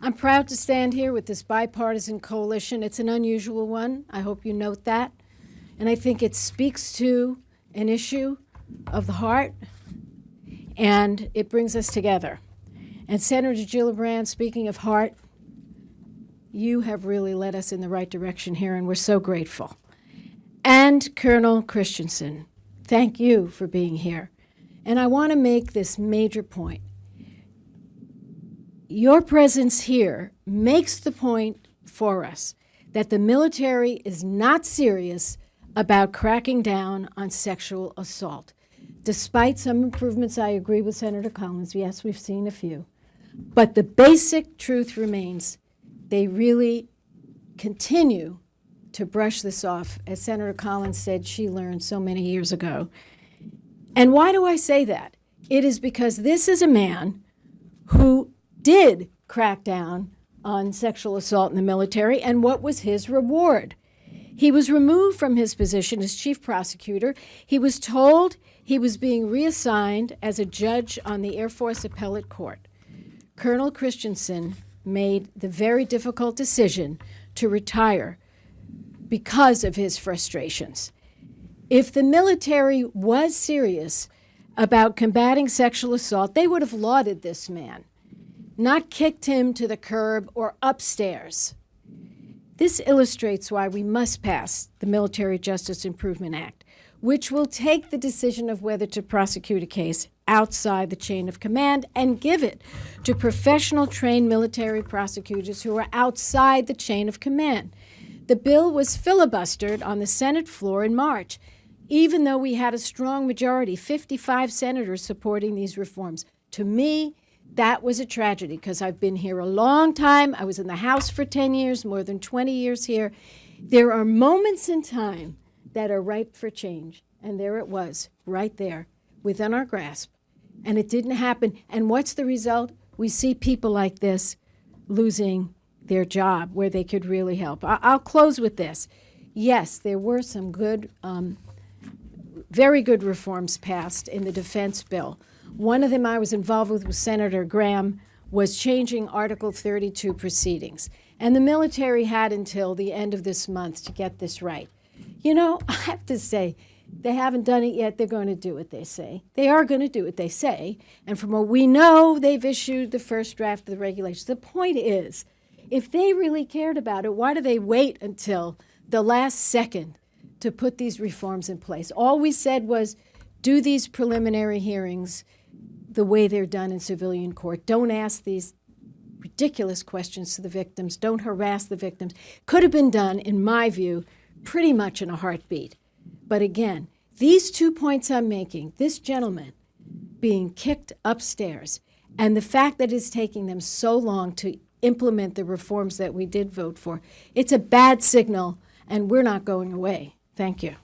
I'm proud to stand here with this bipartisan coalition. It's an unusual one. I hope you note that. And I think it speaks to an issue of the heart, and it brings us together. And Senator Gillibrand, speaking of heart, you have really led us in the right direction here, and we're so grateful. And Colonel Christensen, thank you for being here. And I want to make this major point. Your presence here makes the point for us that the military is not serious about cracking down on sexual assault. Despite some improvements, I agree with Senator Collins. Yes, we've seen a few. But the basic truth remains, they really continue to brush this off. As Senator Collins said, she learned so many years ago. And why do I say that? It is because this is a man who did crack down on sexual assault in the military, and what was his reward? He was removed from his position as chief prosecutor. He was told he was being reassigned as a judge on the Air Force Appellate Court. Colonel Christensen made the very difficult decision to retire because of his frustrations. If the military was serious about combating sexual assault, they would have lauded this man, not kicked him to the curb or upstairs. This illustrates why we must pass the Military Justice Improvement Act, which will take the decision of whether to prosecute a case outside the chain of command and give it to professional trained military prosecutors who are outside the chain of command. The bill was filibustered on the Senate floor in March, even though we had a strong majority, 55 senators supporting these reforms. To me, that was a tragedy because I've been here a long time. I was in the House for 10 years, more than 20 years here. There are moments in time that are ripe for change, and there it was, right there, within our grasp. And it didn't happen. And what's the result? We see people like this losing their job where they could really help. I'll close with this. Yes, there were some good, very good reforms passed in the defense bill. One of them I was involved with Senator Graham was changing Article 32 proceedings. And the military had until the end of this month to get this right. You know, I have to say, they haven't done it yet. They're going to do what they say. They are going to do what they say. And from what we know, they've issued the first draft of the regulations. The point is, if they really cared about it, why do they wait until the last second to put these reforms in place? All we said was, do these preliminary hearings the way they're done in civilian court. Don't ask these ridiculous questions to the victims. Don't harass the victims. Could have been done, in my view, pretty much in a heartbeat. But again, these 2 points I'm making, this gentleman being kicked upstairs, and the fact that it's taking them so long to implement the reforms that we did vote for, it's a bad signal, and we're not going away. Thank you.